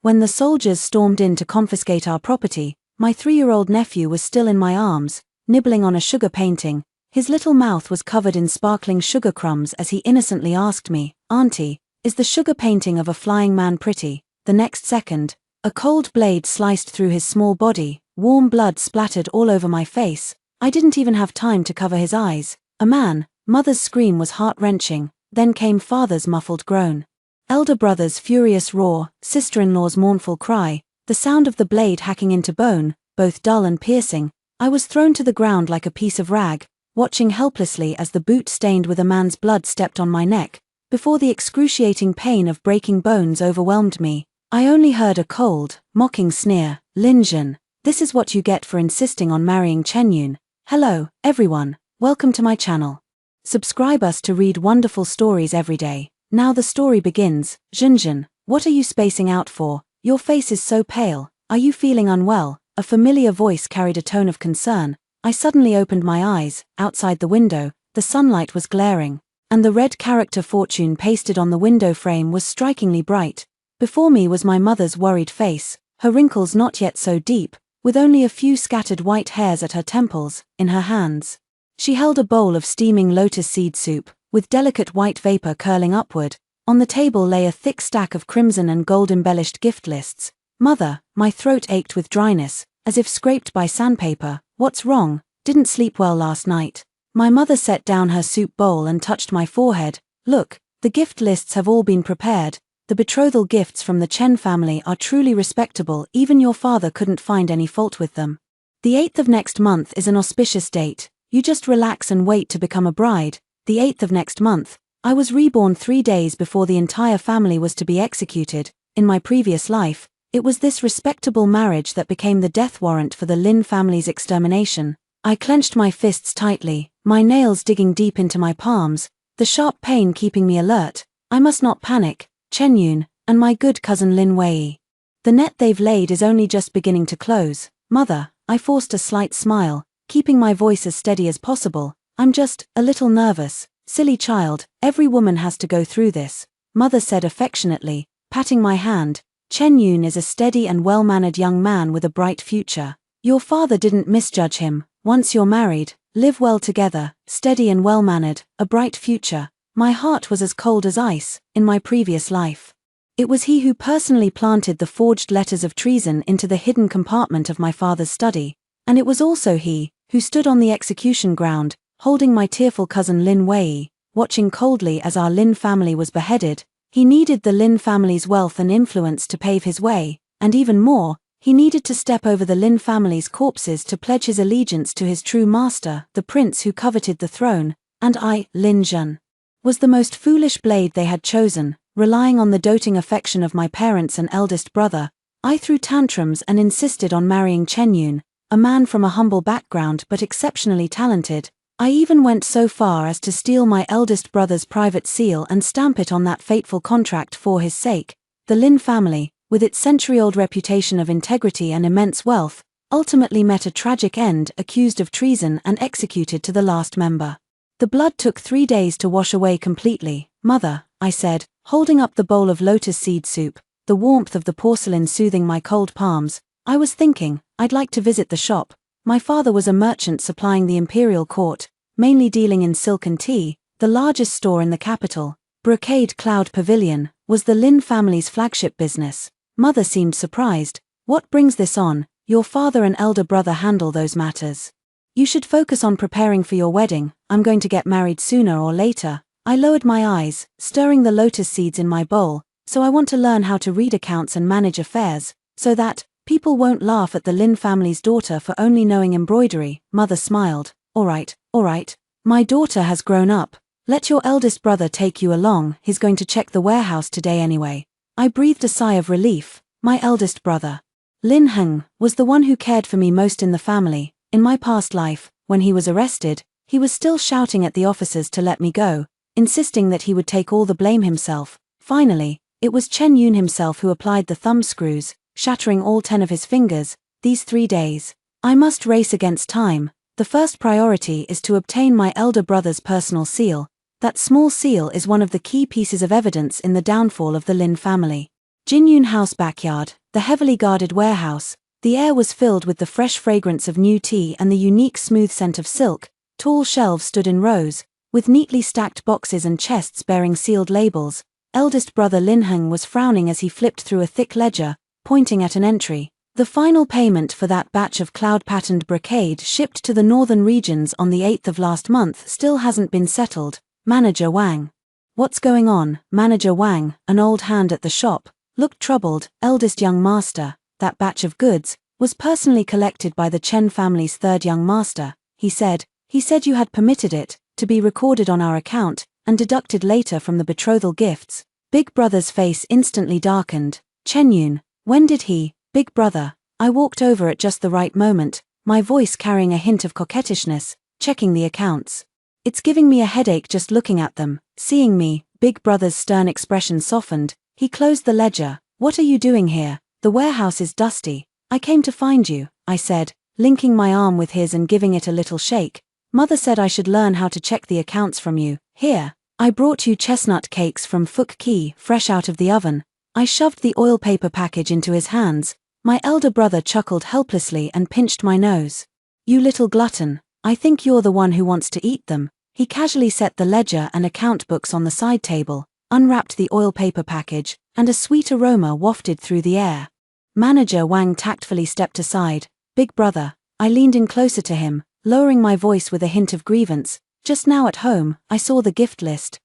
When the soldiers stormed in to confiscate our property, my 3-year-old nephew was still in my arms, nibbling on a sugar painting. His little mouth was covered in sparkling sugar crumbs as he innocently asked me, "Auntie, is the sugar painting of a flying man pretty?" The next second, a cold blade sliced through his small body, warm blood splattered all over my face. I didn't even have time to cover his eyes. A man, mother's scream was heart-wrenching, then came father's muffled groan. Elder brother's furious roar, sister-in-law's mournful cry, the sound of the blade hacking into bone, both dull and piercing. I was thrown to the ground like a piece of rag, watching helplessly as the boot stained with a man's blood stepped on my neck. Before the excruciating pain of breaking bones overwhelmed me, I only heard a cold, mocking sneer, "Lin Jun, this is what you get for insisting on marrying Chen Yun." Hello, everyone, welcome to my channel. Subscribe us to read wonderful stories every day. Now the story begins. Jun, what are you spacing out for? Your face is so pale. Are you feeling unwell? A familiar voice carried a tone of concern. I suddenly opened my eyes. Outside the window, the sunlight was glaring, and the red character fortune pasted on the window frame was strikingly bright. Before me was my mother's worried face, her wrinkles not yet so deep, with only a few scattered white hairs at her temples. In her hands, she held a bowl of steaming lotus seed soup, with delicate white vapor curling upward. On the table lay a thick stack of crimson and gold-embellished gift lists. "Mother," my throat ached with dryness, as if scraped by sandpaper. "What's wrong? Didn't sleep well last night?" My mother set down her soup bowl and touched my forehead. "Look, the gift lists have all been prepared. The betrothal gifts from the Chen family are truly respectable. Even your father couldn't find any fault with them. The 8th of next month is an auspicious date. You just relax and wait to become a bride." The 8th of next month. I was reborn 3 days before the entire family was to be executed. In my previous life, it was this respectable marriage that became the death warrant for the Lin family's extermination. I clenched my fists tightly, my nails digging deep into my palms, the sharp pain keeping me alert. I must not panic. Chen Yun, and my good cousin Lin Wei. The net they've laid is only just beginning to close. Mother, I forced a slight smile, keeping my voice as steady as possible. "I'm just a little nervous." "Silly child, every woman has to go through this," Mother said affectionately, patting my hand. "Chen Yun is a steady and well-mannered young man with a bright future. Your father didn't misjudge him. Once you're married, live well together, steady and well-mannered, a bright future." My heart was as cold as ice. In my previous life, it was he who personally planted the forged letters of treason into the hidden compartment of my father's study, and it was also he who stood on the execution ground, holding my tearful cousin Lin Wei, watching coldly as our Lin family was beheaded. He needed the Lin family's wealth and influence to pave his way, and even more, he needed to step over the Lin family's corpses to pledge his allegiance to his true master, the prince who coveted the throne. And I, Lin Jun, was the most foolish blade they had chosen. Relying on the doting affection of my parents and eldest brother, I threw tantrums and insisted on marrying Chen Yun, a man from a humble background but exceptionally talented. I even went so far as to steal my eldest brother's private seal and stamp it on that fateful contract for his sake. The Lin family, with its century-old reputation of integrity and immense wealth, ultimately met a tragic end, accused of treason and executed to the last member. The blood took 3 days to wash away completely. "Mother," I said, holding up the bowl of lotus seed soup, the warmth of the porcelain soothing my cold palms. "I was thinking, I'd like to visit the shop." My father was a merchant supplying the imperial court, mainly dealing in silk and tea. The largest store in the capital, Brocade Cloud Pavilion, was the Lin family's flagship business. Mother seemed surprised. "What brings this on? Your father and elder brother handle those matters. You should focus on preparing for your wedding. I'm going to get married sooner or later." I lowered my eyes, stirring the lotus seeds in my bowl. "So I want to learn how to read accounts and manage affairs, so that people won't laugh at the Lin family's daughter for only knowing embroidery." Mother smiled. All right. My daughter has grown up. Let your eldest brother take you along. He's going to check the warehouse today anyway." I breathed a sigh of relief. My eldest brother, Lin Heng, was the one who cared for me most in the family. In my past life, when he was arrested, he was still shouting at the officers to let me go, insisting that he would take all the blame himself. Finally, it was Chen Yun himself who applied the thumb screws, shattering all 10 of his fingers. These 3 days, I must race against time. The first priority is to obtain my elder brother's personal seal. That small seal is one of the key pieces of evidence in the downfall of the Lin family. Jinyun House backyard, the heavily guarded warehouse. The air was filled with the fresh fragrance of new tea and the unique smooth scent of silk. Tall shelves stood in rows, with neatly stacked boxes and chests bearing sealed labels. Eldest brother Lin Heng was frowning as he flipped through a thick ledger, pointing at an entry. The final payment for that batch of cloud-patterned brocade shipped to the northern regions on the 8th of last month still hasn't been settled. Manager Wang. What's going on? Manager Wang, an old hand at the shop, looked troubled. Eldest young master, that batch of goods, was personally collected by the Chen family's third young master, he said. He said you had permitted it to be recorded on our account and deducted later from the betrothal gifts. Big brother's face instantly darkened. Chenyun, when did he? Big brother. I walked over at just the right moment, my voice carrying a hint of coquettishness, checking the accounts. It's giving me a headache just looking at them. Seeing me, Big brother's stern expression softened. He closed the ledger. What are you doing here? The warehouse is dusty. I came to find you, I said, linking my arm with his and giving it a little shake. Mother said I should learn how to check the accounts from you. Here. I brought you chestnut cakes from Fuk Ki, fresh out of the oven. I shoved the oil paper package into his hands. My elder brother chuckled helplessly and pinched my nose. You little glutton, I think you're the one who wants to eat them. He casually set the ledger and account books on the side table, unwrapped the oil paper package, and a sweet aroma wafted through the air. Manager Wang tactfully stepped aside. Big brother. I leaned in closer to him, lowering my voice with a hint of grievance. Just now at home, I saw the gift list.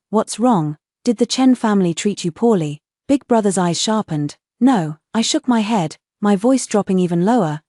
What's wrong? Did the Chen family treat you poorly? Big brother's eyes sharpened. No, I shook my head, my voice dropping even lower.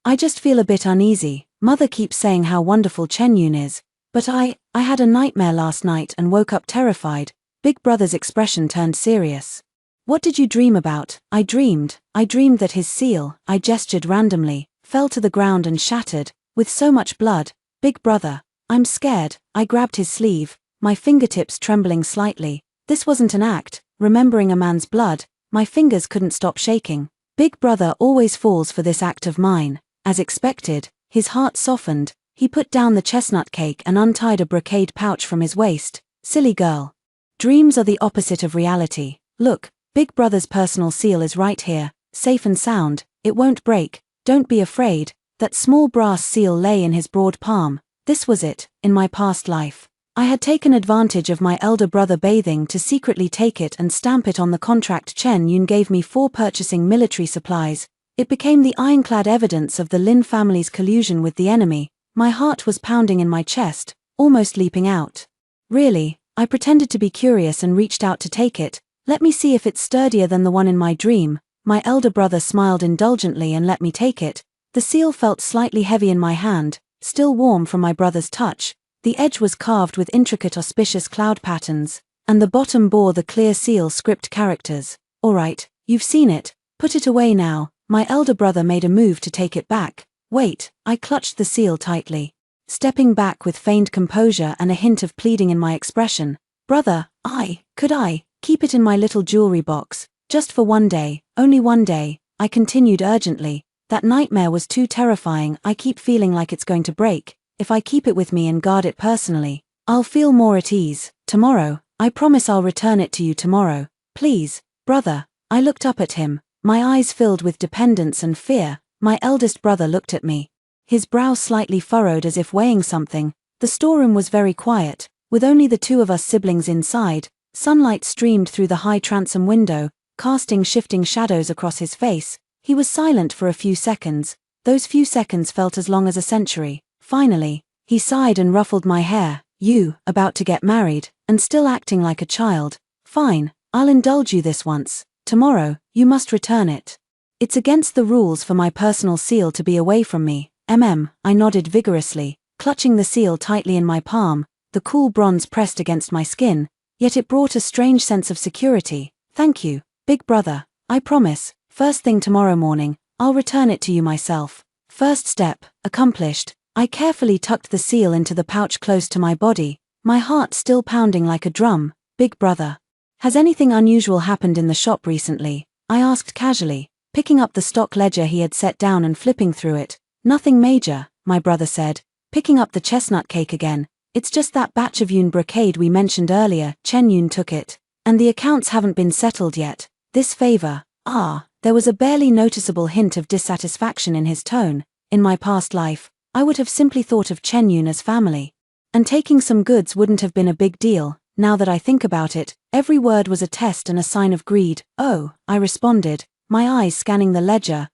I just feel a bit uneasy. Mother keeps saying how wonderful Chenyun is. But I had a nightmare last night and woke up terrified. Big brother's expression turned serious. What did you dream about? I dreamed that his seal, I gestured randomly, fell to the ground and shattered, with so much blood. Big brother. I'm scared. I grabbed his sleeve, my fingertips trembling slightly. This wasn't an act, remembering a man's blood. My fingers couldn't stop shaking. Big brother always falls for this act of mine. As expected, his heart softened. He put down the chestnut cake and untied a brocade pouch from his waist. Silly girl. Dreams are the opposite of reality. Look, Big brother's personal seal is right here, safe and sound. It won't break. Don't be afraid. That small brass seal lay in his broad palm. This was it, in my past life. I had taken advantage of my elder brother bathing to secretly take it and stamp it on the contract Chen Yun gave me for purchasing military supplies. It became the ironclad evidence of the Lin family's collusion with the enemy. My heart was pounding in my chest, almost leaping out. Really, I pretended to be curious and reached out to take it. Let me see if it's sturdier than the one in my dream. My elder brother smiled indulgently and let me take it. The seal felt slightly heavy in my hand, still warm from my brother's touch. The edge was carved with intricate auspicious cloud patterns, and the bottom bore the clear seal script characters. All right, you've seen it. Put it away now. My elder brother made a move to take it back. Wait, I clutched the seal tightly, stepping back with feigned composure and a hint of pleading in my expression. Brother, could I keep it in my little jewelry box, just for one day, only one day, I continued urgently. That nightmare was too terrifying. I keep feeling like it's going to break. If I keep it with me and guard it personally, I'll feel more at ease. Tomorrow, I promise I'll return it to you tomorrow. Please, brother. I looked up at him, my eyes filled with dependence and fear. My eldest brother looked at me, his brow slightly furrowed as if weighing something. The storeroom was very quiet, with only the two of us siblings inside. Sunlight streamed through the high transom window, casting shifting shadows across his face. He was silent for a few seconds. Those few seconds felt as long as a century. Finally, he sighed and ruffled my hair. You, about to get married, and still acting like a child. Fine, I'll indulge you this once. Tomorrow, you must return it. It's against the rules for my personal seal to be away from me. I nodded vigorously, clutching the seal tightly in my palm. The cool bronze pressed against my skin, yet it brought a strange sense of security. Thank you, big brother. I promise, first thing tomorrow morning, I'll return it to you myself. First step, accomplished. I carefully tucked the seal into the pouch close to my body, my heart still pounding like a drum. Big brother. Has anything unusual happened in the shop recently? I asked casually, picking up the stock ledger he had set down and flipping through it. Nothing major, my brother said, picking up the chestnut cake again. It's just that batch of Yun brocade we mentioned earlier. Chen Yun took it, and the accounts haven't been settled yet. This favor, there was a barely noticeable hint of dissatisfaction in his tone. In my past life, I would have simply thought of Chen Yun as family. And taking some goods wouldn't have been a big deal. Now that I think about it, every word was a test and a sign of greed. Oh, I responded, my eyes scanning the ledger.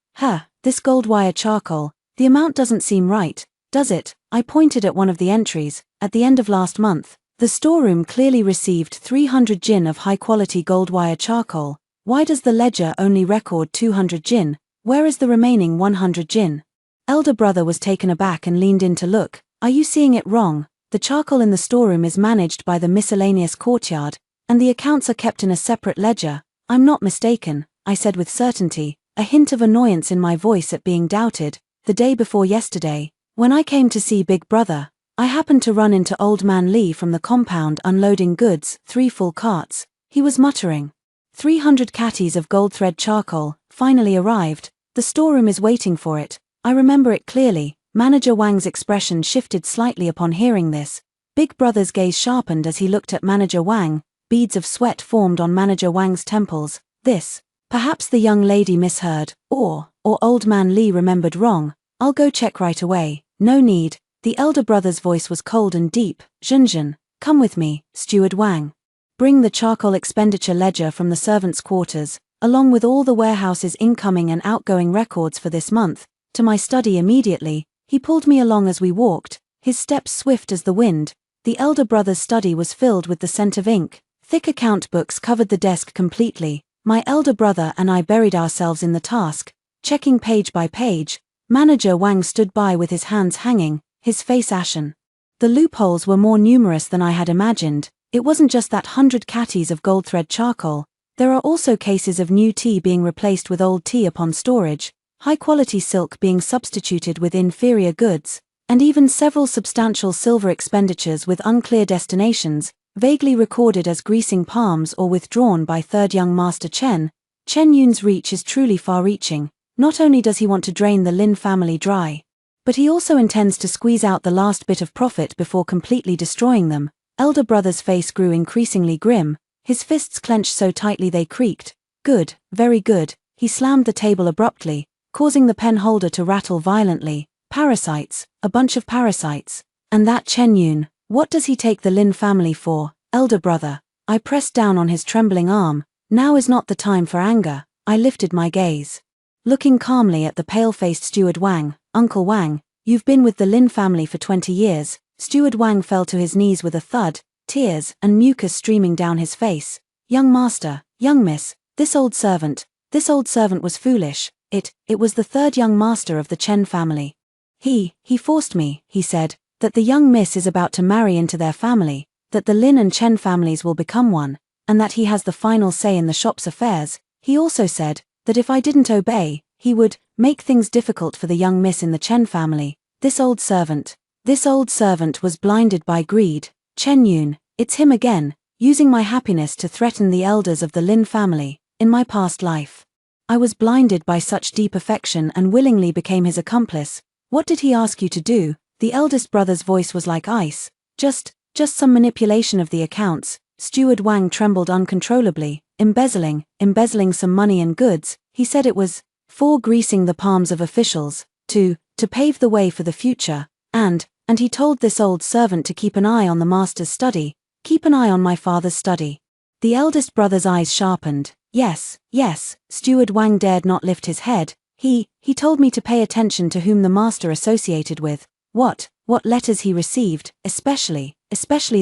This gold wire charcoal, the amount doesn't seem right, does it? I pointed at one of the entries. At the end of last month, the storeroom clearly received 300 jin of high-quality gold wire charcoal. Why does the ledger only record 200 jin? Where is the remaining 100 jin? Elder brother was taken aback and leaned in to look. Are you seeing it wrong? The charcoal in the storeroom is managed by the miscellaneous courtyard, and the accounts are kept in a separate ledger. I'm not mistaken, I said with certainty, a hint of annoyance in my voice at being doubted. The day before yesterday, when I came to see Big Brother, I happened to run into Old Man Lee from the compound unloading goods, 3 full carts. He was muttering. 300 catties of gold thread charcoal, finally arrived. The storeroom is waiting for it. I remember it clearly. Manager Wang's expression shifted slightly upon hearing this. Big Brother's gaze sharpened as he looked at Manager Wang. Beads of sweat formed on Manager Wang's temples. Perhaps the young lady misheard, or Old Man Lee remembered wrong. I'll go check right away. No need. The elder brother's voice was cold and deep. Junjun, come with me, Steward Wang. Bring the charcoal expenditure ledger from the servants' quarters, along with all the warehouse's incoming and outgoing records for this month, to my study immediately. He pulled me along as we walked, his steps swift as the wind. The elder brother's study was filled with the scent of ink. Thick account books covered the desk completely. My elder brother and I buried ourselves in the task, checking page by page. Manager Wang stood by with his hands hanging, his face ashen. The loopholes were more numerous than I had imagined. It wasn't just that 100 catties of gold thread charcoal. There are also cases of new tea being replaced with old tea upon storage, high-quality silk being substituted with inferior goods, and even several substantial silver expenditures with unclear destinations, vaguely recorded as greasing palms or withdrawn by third young master Chen. Chen Yun's reach is truly far-reaching. Not only does he want to drain the Lin family dry, but he also intends to squeeze out the last bit of profit before completely destroying them. Elder brother's face grew increasingly grim, his fists clenched so tightly they creaked. Good, very good. He slammed the table abruptly, causing the pen holder to rattle violently. Parasites, a bunch of parasites. And that Chen Yun, what does he take the Lin family for? Elder brother. I pressed down on his trembling arm. Now is not the time for anger. I lifted my gaze. Looking calmly at the pale-faced Steward Wang. Uncle Wang, you've been with the Lin family for 20 years. Steward Wang fell to his knees with a thud, tears and mucus streaming down his face. Young master, young miss, this old servant was foolish. It was the third young master of the Chen family. He forced me, he said, that the young miss is about to marry into their family, that the Lin and Chen families will become one, and that he has the final say in the shop's affairs. He also said that if I didn't obey, he would make things difficult for the young miss in the Chen family. This old servant was blinded by greed. Chen Yun, it's him again, using my happiness to threaten the elders of the Lin family. In my past life, I was blinded by such deep affection and willingly became his accomplice. What did he ask you to do? The eldest brother's voice was like ice. Just some manipulation of the accounts. Steward Wang trembled uncontrollably. Embezzling some money and goods. He said it was for greasing the palms of officials, to pave the way for the future, and he told this old servant to keep an eye on the master's study, keep an eye on my father's study. The eldest brother's eyes sharpened. Yes, Steward Wang dared not lift his head. He told me to pay attention to whom the master associated with, what letters he received, especially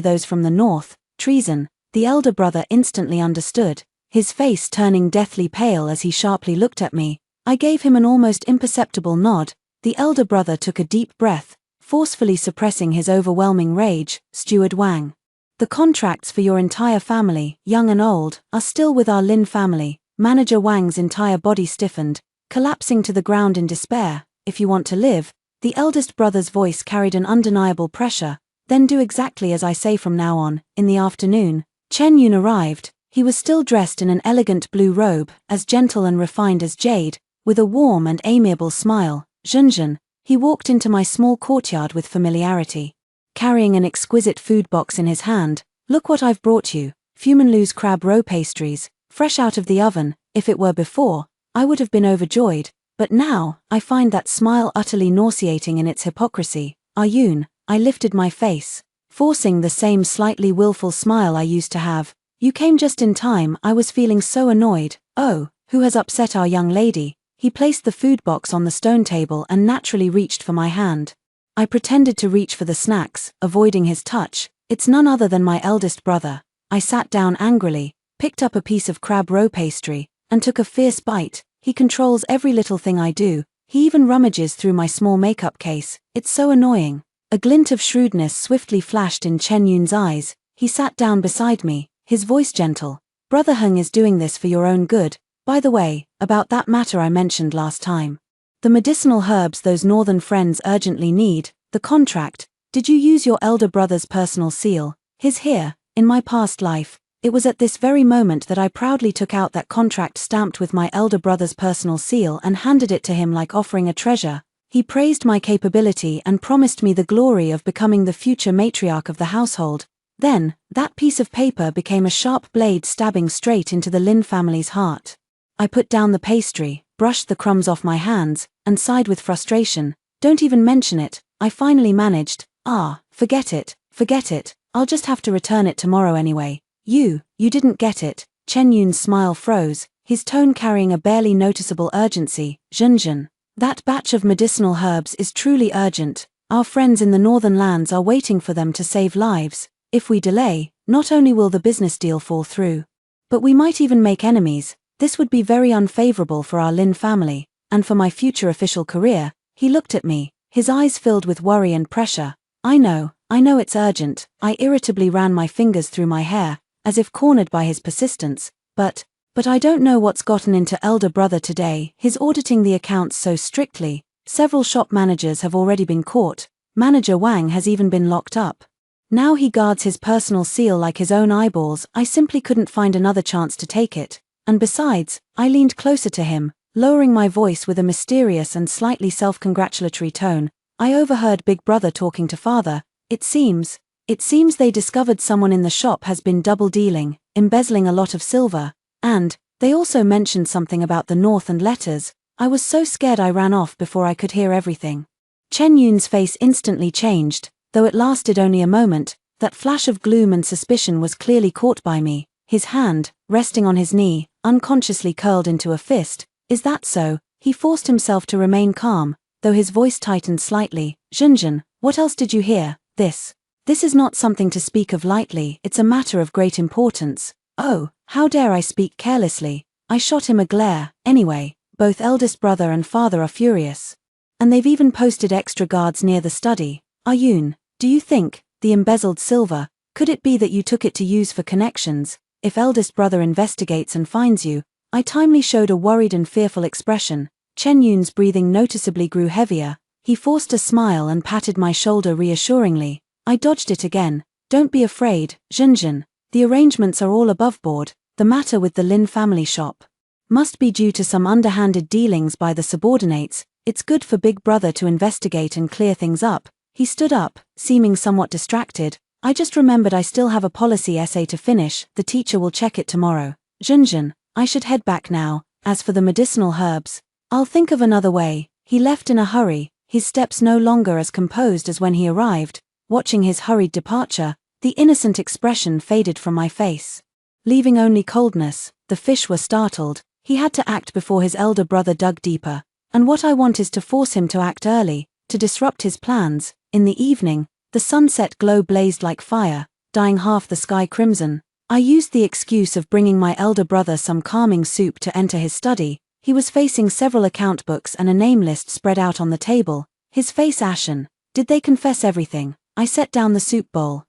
those from the north. Treason. The elder brother instantly understood, his face turning deathly pale as he sharply looked at me. I gave him an almost imperceptible nod. The elder brother took a deep breath, forcefully suppressing his overwhelming rage. Steward Wang, the contracts for your entire family, young and old, are still with our Lin family. Manager Wang's entire body stiffened, collapsing to the ground in despair. If you want to live, the eldest brother's voice carried an undeniable pressure, then do exactly as I say from now on. In the afternoon, Chen Yun arrived. He was still dressed in an elegant blue robe, as gentle and refined as jade, with a warm and amiable smile. Junjun, he walked into my small courtyard with familiarity, carrying an exquisite food box in his hand. Look what I've brought you. Fumanlu's crab roe pastries, fresh out of the oven. If it were before, I would have been overjoyed, but now, I find that smile utterly nauseating in its hypocrisy. Ayun, I lifted my face, forcing the same slightly willful smile I used to have. You came just in time. I was feeling so annoyed. Oh, who has upset our young lady? He placed the food box on the stone table and naturally reached for my hand. I pretended to reach for the snacks, avoiding his touch. It's none other than my eldest brother. I sat down angrily, picked up a piece of crab roe pastry, and took a fierce bite. He controls every little thing I do. He even rummages through my small makeup case. It's so annoying. A glint of shrewdness swiftly flashed in Chen Yun's eyes. He sat down beside me, his voice gentle. Brother Heng is doing this for your own good. By the way, about that matter I mentioned last time. The medicinal herbs those northern friends urgently need, the contract. Did you use your elder brother's personal seal? His here, in my past life. It was at this very moment that I proudly took out that contract stamped with my elder brother's personal seal and handed it to him like offering a treasure. He praised my capability and promised me the glory of becoming the future matriarch of the household. Then, that piece of paper became a sharp blade stabbing straight into the Lin family's heart. I put down the pastry, brushed the crumbs off my hands, and sighed with frustration. Don't even mention it, I finally managed. Forget it, I'll just have to return it tomorrow anyway. You didn't get it. Chen Yun's smile froze, his tone carrying a barely noticeable urgency. Zhenzhen, that batch of medicinal herbs is truly urgent. Our friends in the northern lands are waiting for them to save lives. If we delay, not only will the business deal fall through, but we might even make enemies. This would be very unfavorable for our Lin family, and for my future official career. He looked at me, his eyes filled with worry and pressure. I know it's urgent. I irritably ran my fingers through my hair, as if cornered by his persistence, but I don't know what's gotten into elder brother today. He's auditing the accounts so strictly. Several shop managers have already been caught. Manager Wang has even been locked up. Now he guards his personal seal like his own eyeballs. I simply couldn't find another chance to take it. And besides, I leaned closer to him, lowering my voice with a mysterious and slightly self-congratulatory tone. I overheard Big Brother talking to Father. It seems they discovered someone in the shop has been double-dealing, embezzling a lot of silver, and they also mentioned something about the North and letters. I was so scared I ran off before I could hear everything. Chen Yun's face instantly changed, though it lasted only a moment. That flash of gloom and suspicion was clearly caught by me. His hand, resting on his knee, unconsciously curled into a fist. Is that so? He forced himself to remain calm, though his voice tightened slightly. Zhenzhen, what else did you hear? This is not something to speak of lightly. It's a matter of great importance. Oh, how dare I speak carelessly? I shot him a glare. Anyway, both eldest brother and father are furious. And they've even posted extra guards near the study. Ayun, do you think, the embezzled silver, could it be that you took it to use for connections? If eldest brother investigates and finds you. I timely showed a worried and fearful expression. Chen Yun's breathing noticeably grew heavier. He forced a smile and patted my shoulder reassuringly. I dodged it again. Don't be afraid, Zhenzhen. The arrangements are all above board. The matter with the Lin family shop must be due to some underhanded dealings by the subordinates. It's good for Big Brother to investigate and clear things up. He stood up, seeming somewhat distracted. I just remembered I still have a policy essay to finish. The teacher will check it tomorrow. Zhenzhen, I should head back now. As for the medicinal herbs, I'll think of another way. He left in a hurry, his steps no longer as composed as when he arrived. Watching his hurried departure, the innocent expression faded from my face, leaving only coldness. The fish were startled. He had to act before his elder brother dug deeper. And what I want is to force him to act early, to disrupt his plans. In the evening, the sunset glow blazed like fire, dyeing half the sky crimson. I used the excuse of bringing my elder brother some calming soup to enter his study. He was facing several account books and a name list spread out on the table, his face ashen. Did they confess everything? I set down the soup bowl.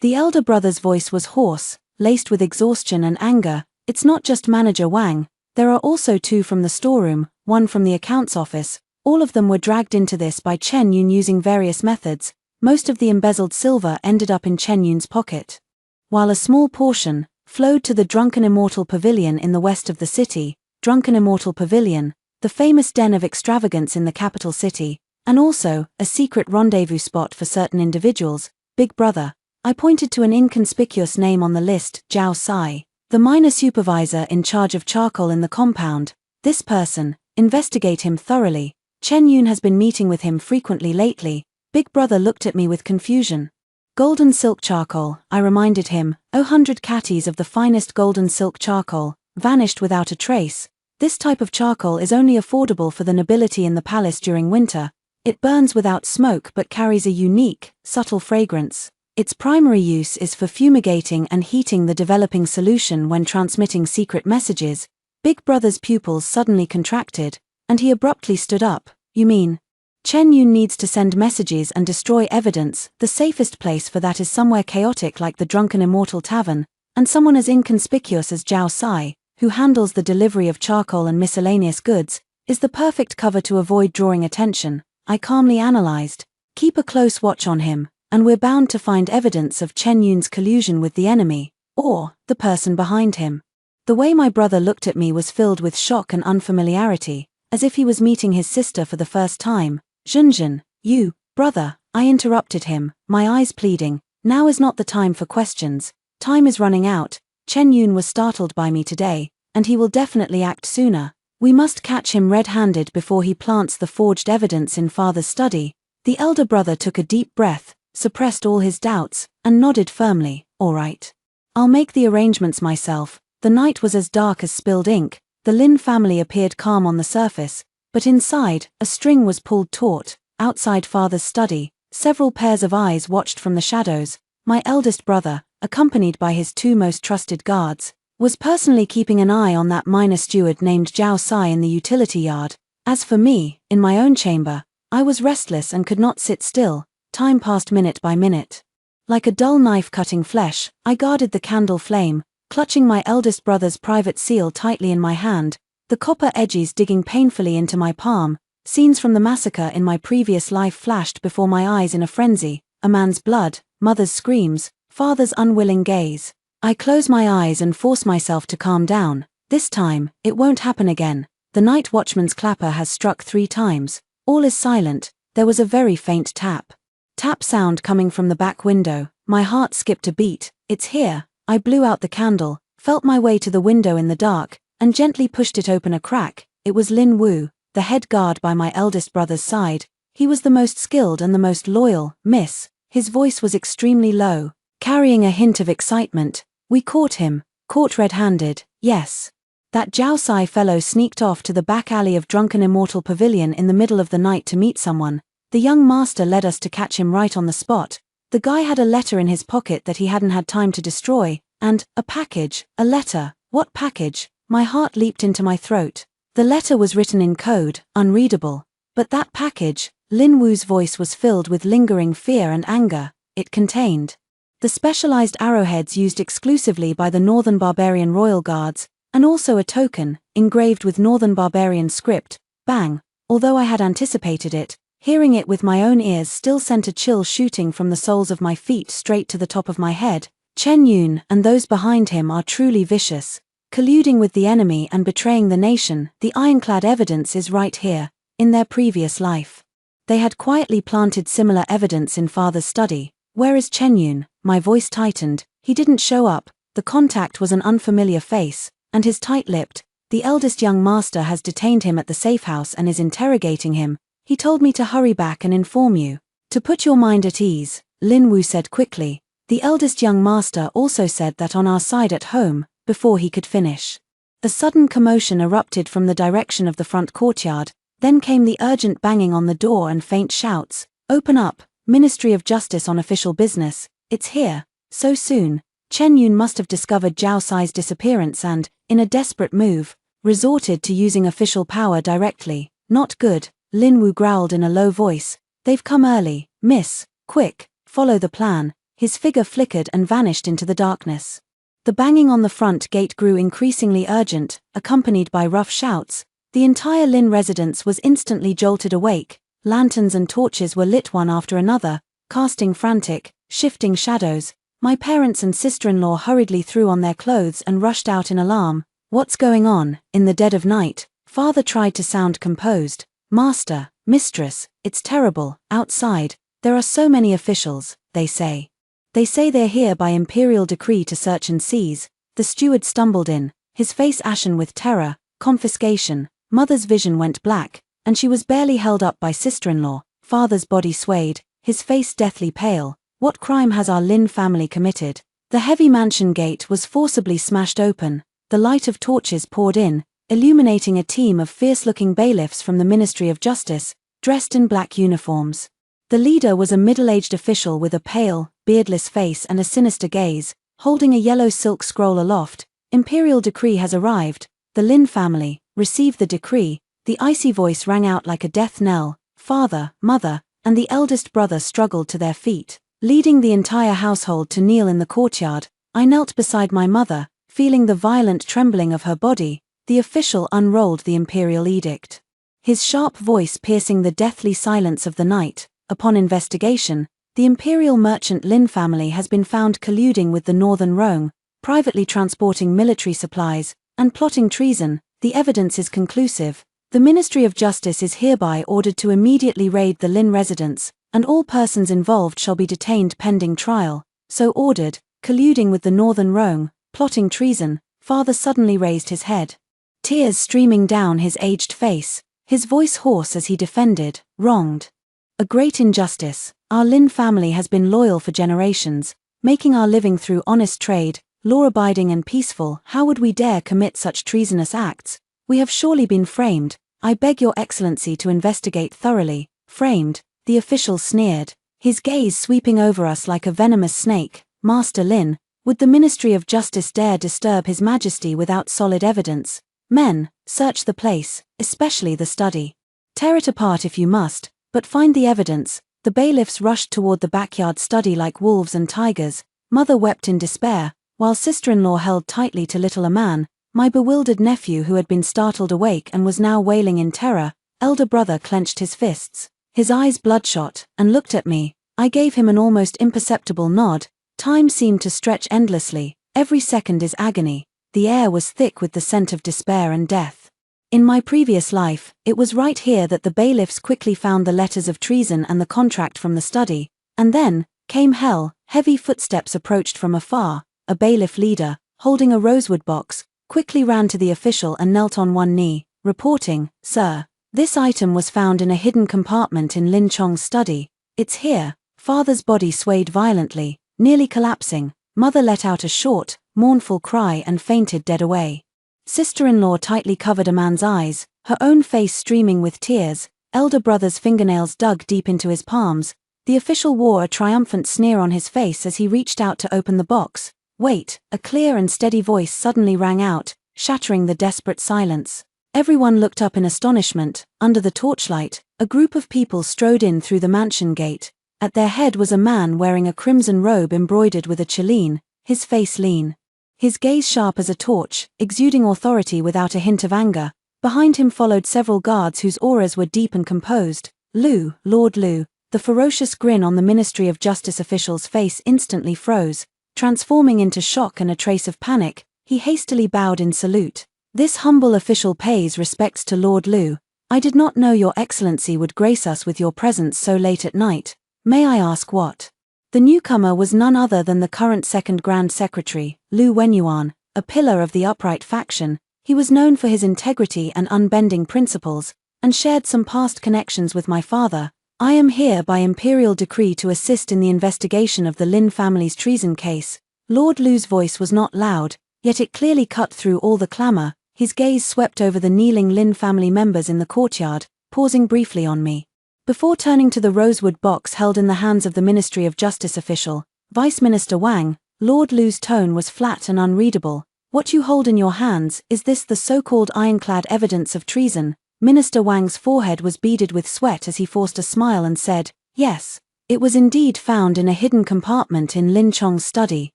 The elder brother's voice was hoarse, laced with exhaustion and anger. It's not just Manager Wang. There are also two from the storeroom, one from the accounts office. All of them were dragged into this by Chen Yun using various methods. Most of the embezzled silver ended up in Chen Yun's pocket, while a small portion flowed to the Drunken Immortal Pavilion in the west of the city. Drunken Immortal Pavilion, the famous den of extravagance in the capital city, and also a secret rendezvous spot for certain individuals. Big Brother. I pointed to an inconspicuous name on the list, Zhao Sai. The minor supervisor in charge of charcoal in the compound. This person, investigate him thoroughly. Chen Yun has been meeting with him frequently lately. Big brother looked at me with confusion. Golden silk charcoal, I reminded him. 100 catties of the finest golden silk charcoal, vanished without a trace. This type of charcoal is only affordable for the nobility in the palace during winter. It burns without smoke but carries a unique, subtle fragrance. Its primary use is for fumigating and heating the developing solution when transmitting secret messages. Big brother's pupils suddenly contracted, and he abruptly stood up. You mean? Chen Yun needs to send messages and destroy evidence. The safest place for that is somewhere chaotic like the Drunken Immortal Tavern, and someone as inconspicuous as Zhao Sai, who handles the delivery of charcoal and miscellaneous goods, is the perfect cover to avoid drawing attention. I calmly analyzed. Keep a close watch on him, and we're bound to find evidence of Chen Yun's collusion with the enemy, or the person behind him. The way my brother looked at me was filled with shock and unfamiliarity, as if he was meeting his sister for the first time. Junjun, you, brother, I interrupted him, my eyes pleading. Now is not the time for questions. Time is running out. Chen Yun was startled by me today, and he will definitely act sooner. We must catch him red-handed before he plants the forged evidence in father's study. The elder brother took a deep breath, suppressed all his doubts, and nodded firmly. All right. I'll make the arrangements myself. The night was as dark as spilled ink. The Lin family appeared calm on the surface, but inside, a string was pulled taut. Outside father's study, several pairs of eyes watched from the shadows. My eldest brother, accompanied by his two most trusted guards, was personally keeping an eye on that minor steward named Zhao Sai in the utility yard. As for me, in my own chamber, I was restless and could not sit still. Time passed minute by minute. Like a dull knife cutting flesh, I guarded the candle flame, clutching my eldest brother's private seal tightly in my hand, the copper edges digging painfully into my palm. Scenes from the massacre in my previous life flashed before my eyes in a frenzy. A man's blood, mother's screams, father's unwilling gaze. I close my eyes and force myself to calm down. This time, it won't happen again. The night watchman's clapper has struck 3 times. All is silent. There was a very faint tap. Tap sound coming from the back window. My heart skipped a beat. It's here. I blew out the candle, felt my way to the window in the dark, and gently pushed it open a crack. It was Lin Wu, the head guard by my eldest brother's side. He was the most skilled and the most loyal. Miss. His voice was extremely low, carrying a hint of excitement. We caught him. Caught red-handed, yes. That Zhao Sai fellow sneaked off to the back alley of Drunken Immortal Pavilion in the middle of the night to meet someone. The young master led us to catch him right on the spot. The guy had a letter in his pocket that he hadn't had time to destroy, and a package, a letter. What package? My heart leaped into my throat. The letter was written in code, unreadable. But that package, Lin Wu's voice was filled with lingering fear and anger. It contained the specialized arrowheads used exclusively by the Northern Barbarian Royal Guards, and also a token, engraved with Northern Barbarian script. Bang! Although I had anticipated it, hearing it with my own ears still sent a chill shooting from the soles of my feet straight to the top of my head. Chen Yun and those behind him are truly vicious, colluding with the enemy and betraying the nation. The ironclad evidence is right here, in their previous life. They had quietly planted similar evidence in father's study. Where is Chen Yun? My voice tightened. He didn't show up. The contact was an unfamiliar face, and his tight-lipped. The eldest young master has detained him at the safe house and is interrogating him. He told me to hurry back and inform you. To put your mind at ease, Lin Wu said quickly. The eldest young master also said that on our side at home, before he could finish. A sudden commotion erupted from the direction of the front courtyard, then came the urgent banging on the door and faint shouts. Open up, Ministry of Justice on official business. It's here. So soon. Chen Yun must have discovered Zhao Sai's disappearance and, in a desperate move, resorted to using official power directly. Not good, Lin Wu growled in a low voice. They've come early, miss. Quick, follow the plan. His figure flickered and vanished into the darkness. The banging on the front gate grew increasingly urgent, accompanied by rough shouts. The entire Lin residence was instantly jolted awake. Lanterns and torches were lit one after another, casting frantic, shifting shadows. My parents and sister-in-law hurriedly threw on their clothes and rushed out in alarm. What's going on? In the dead of night, father tried to sound composed. Master, mistress, it's terrible. Outside, there are so many officials, they say. They say they're here by imperial decree to search and seize. The steward stumbled in, his face ashen with terror. Confiscation. Mother's vision went black, and she was barely held up by sister-in-law. Father's body swayed, his face deathly pale. What crime has our Lin family committed? The heavy mansion gate was forcibly smashed open. The light of torches poured in, illuminating a team of fierce-looking bailiffs from the Ministry of Justice, dressed in black uniforms. The leader was a middle-aged official with a pale, beardless face and a sinister gaze, holding a yellow silk scroll aloft. Imperial decree has arrived. The Lin family, receive the decree. The icy voice rang out like a death knell. Father, mother, and the eldest brother struggled to their feet, leading the entire household to kneel in the courtyard. I knelt beside my mother, feeling the violent trembling of her body. The official unrolled the imperial edict, his sharp voice piercing the deathly silence of the night. Upon investigation, the imperial merchant Lin family has been found colluding with the Northern Rome, privately transporting military supplies, and plotting treason. The evidence is conclusive. The Ministry of Justice is hereby ordered to immediately raid the Lin residence, and all persons involved shall be detained pending trial. So ordered. Colluding with the Northern Rome, plotting treason. Father suddenly raised his head, tears streaming down his aged face, his voice hoarse as he defended. Wronged. A great injustice. Our Lin family has been loyal for generations, making our living through honest trade, law-abiding and peaceful. How would we dare commit such treasonous acts? We have surely been framed. I beg your excellency to investigate thoroughly. Framed, the official sneered, his gaze sweeping over us like a venomous snake. Master Lin, would the Ministry of Justice dare disturb His Majesty without solid evidence? Men, search the place, especially the study. Tear it apart if you must, but find the evidence. The bailiffs rushed toward the backyard study like wolves and tigers. Mother wept in despair, while sister-in-law held tightly to little Aman, my bewildered nephew who had been startled awake and was now wailing in terror. Elder brother clenched his fists, his eyes bloodshot, and looked at me. I gave him an almost imperceptible nod. Time seemed to stretch endlessly. Every second is agony. The air was thick with the scent of despair and death. In my previous life, it was right here that the bailiffs quickly found the letters of treason and the contract from the study. And then came hell. Heavy footsteps approached from afar. A bailiff leader, holding a rosewood box, quickly ran to the official and knelt on one knee, reporting, "Sir, this item was found in a hidden compartment in Lin Chong's study. It's here." Father's body swayed violently, nearly collapsing. Mother let out a short, mournful cry and fainted dead away. Sister-in-law tightly covered a man's eyes, her own face streaming with tears. Elder brother's fingernails dug deep into his palms. The official wore a triumphant sneer on his face as he reached out to open the box. "Wait," a clear and steady voice suddenly rang out, shattering the desperate silence. Everyone looked up in astonishment. Under the torchlight, a group of people strode in through the mansion gate. At their head was a man wearing a crimson robe embroidered with a cheline, his face lean, his gaze sharp as a torch, exuding authority without a hint of anger. Behind him followed several guards whose auras were deep and composed. Lord Lu. The ferocious grin on the Ministry of Justice official's face instantly froze, transforming into shock and a trace of panic. He hastily bowed in salute. "This humble official pays respects to Lord Lu. I did not know your excellency would grace us with your presence so late at night. May I ask what?" The newcomer was none other than the current second Grand Secretary, Lu Wenyuan, a pillar of the upright faction. He was known for his integrity and unbending principles, and shared some past connections with my father. "I am here by imperial decree to assist in the investigation of the Lin family's treason case." Lord Lu's voice was not loud, yet it clearly cut through all the clamor. His gaze swept over the kneeling Lin family members in the courtyard, pausing briefly on me, before turning to the rosewood box held in the hands of the Ministry of Justice official, Vice Minister Wang. Lord Lu's tone was flat and unreadable. "What you hold in your hands, is this the so-called ironclad evidence of treason?" Minister Wang's forehead was beaded with sweat as he forced a smile and said, "Yes, it was indeed found in a hidden compartment in Lin Chong's study."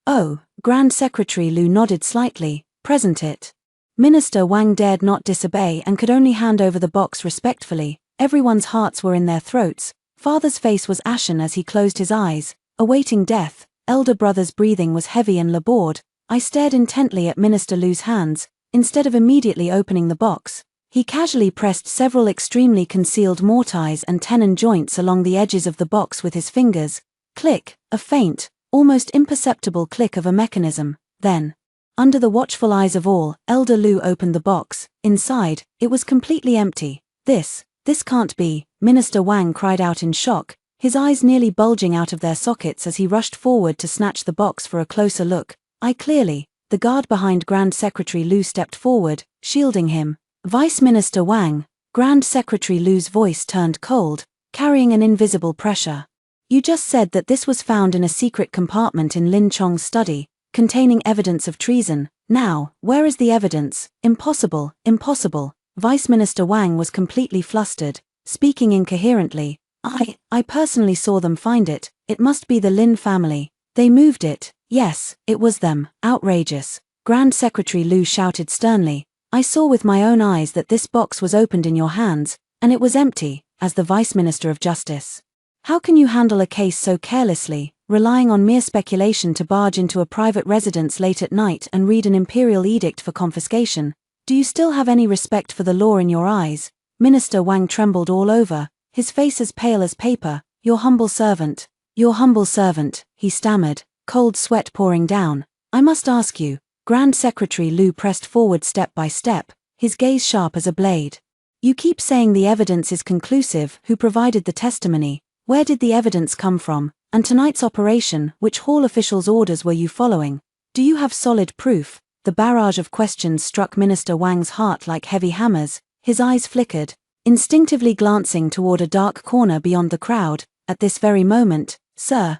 "Oh," Grand Secretary Lu nodded slightly. "Present it." Minister Wang dared not disobey and could only hand over the box respectfully. Everyone's hearts were in their throats. Father's face was ashen as he closed his eyes, awaiting death. Elder brother's breathing was heavy and labored. I stared intently at Minister Lu's hands. Instead of immediately opening the box, he casually pressed several extremely concealed mortise and tenon joints along the edges of the box with his fingers. Click, a faint, almost imperceptible click of a mechanism. Then, Under the watchful eyes of all, Elder Lu opened the box. Inside, it was completely empty. This can't be, Minister Wang cried out in shock, his eyes nearly bulging out of their sockets as he rushed forward to snatch the box for a closer look. The guard behind Grand Secretary Lu stepped forward, shielding him. Vice Minister Wang. Grand Secretary Lu's voice turned cold, carrying an invisible pressure. You just said that this was found in a secret compartment in Lin Chong's study, containing evidence of treason. Now, where is the evidence? Impossible, impossible. Vice Minister Wang was completely flustered, speaking incoherently. I personally saw them find it. It must be the Lin family. They moved it. Yes, it was them. Outrageous. Grand Secretary Lu shouted sternly. I saw with my own eyes that this box was opened in your hands, and it was empty, as the Vice Minister of Justice. How can you handle a case so carelessly, relying on mere speculation to barge into a private residence late at night and read an imperial edict for confiscation? Do you still have any respect for the law in your eyes? Minister Wang trembled all over, his face as pale as paper. Your humble servant, he stammered, cold sweat pouring down. I must ask you. Grand Secretary Lu pressed forward step by step, his gaze sharp as a blade. You keep saying the evidence is conclusive. Who provided the testimony? Where did the evidence come from? And tonight's operation, which hall officials' orders were you following? Do you have solid proof? The barrage of questions struck Minister Wang's heart like heavy hammers. His eyes flickered, instinctively glancing toward a dark corner beyond the crowd. At this very moment, Sir,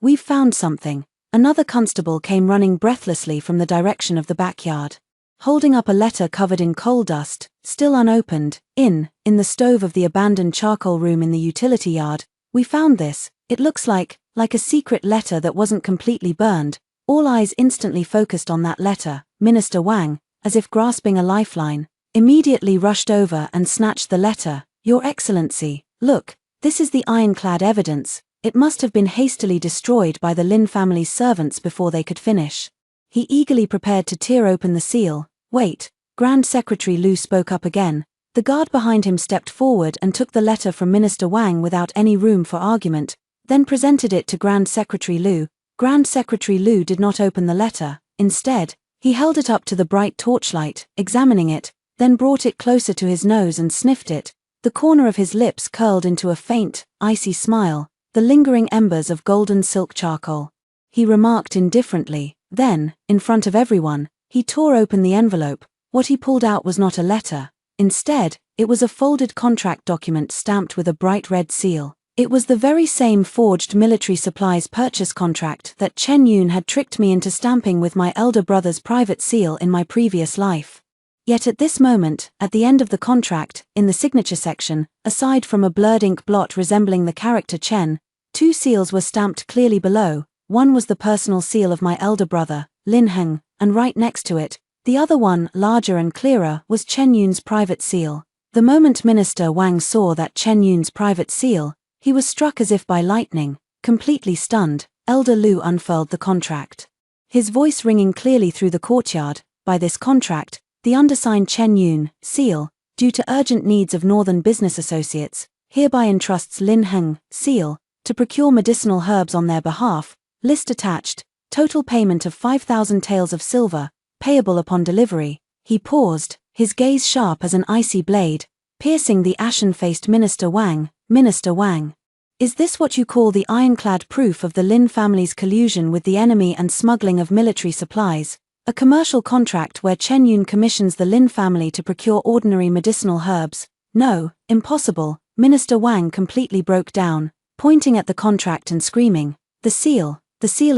we've found something. Another constable came running breathlessly from the direction of the backyard, holding up a letter covered in coal dust, still unopened. In the stove of the abandoned charcoal room in the utility yard. We found this. It looks like a secret letter that wasn't completely burned. All eyes instantly focused on that letter. Minister Wang, as if grasping a lifeline, immediately rushed over and snatched the letter. Your Excellency, look, this is the ironclad evidence. It must have been hastily destroyed by the Lin family's servants before they could finish. He eagerly prepared to tear open the seal. Wait, Grand Secretary Lu spoke up again. The guard behind him stepped forward and took the letter from Minister Wang without any room for argument, then presented it to Grand Secretary Lu. Grand Secretary Lu did not open the letter. Instead, he held it up to the bright torchlight, examining it, then brought it closer to his nose and sniffed it. The corner of his lips curled into a faint, icy smile, the lingering embers of golden silk charcoal. He remarked indifferently. Then, in front of everyone, he tore open the envelope. What he pulled out was not a letter. Instead, it was a folded contract document stamped with a bright red seal. It was the very same forged military supplies purchase contract that Chen Yun had tricked me into stamping with my elder brother's private seal in my previous life. Yet at this moment, at the end of the contract, in the signature section, aside from a blurred ink blot resembling the character Chen, two seals were stamped clearly below. One was the personal seal of my elder brother, Lin Heng, and right next to it, the other one, larger and clearer, was Chen Yun's private seal. The moment Minister Wang saw that Chen Yun's private seal, he was struck as if by lightning. Completely stunned, Elder Lu unfurled the contract, his voice ringing clearly through the courtyard. By this contract, the undersigned Chen Yun, seal, due to urgent needs of Northern Business Associates, hereby entrusts Lin Heng, seal, to procure medicinal herbs on their behalf. List attached, total payment of 5,000 taels of silver, payable upon delivery. He paused, his gaze sharp as an icy blade, piercing the ashen-faced Minister Wang. Minister Wang, is this what you call the ironclad proof of the Lin family's collusion with the enemy and smuggling of military supplies? A commercial contract where Chen Yun commissions the Lin family to procure ordinary medicinal herbs? No, impossible. Minister Wang completely broke down, pointing at the contract and screaming. The seal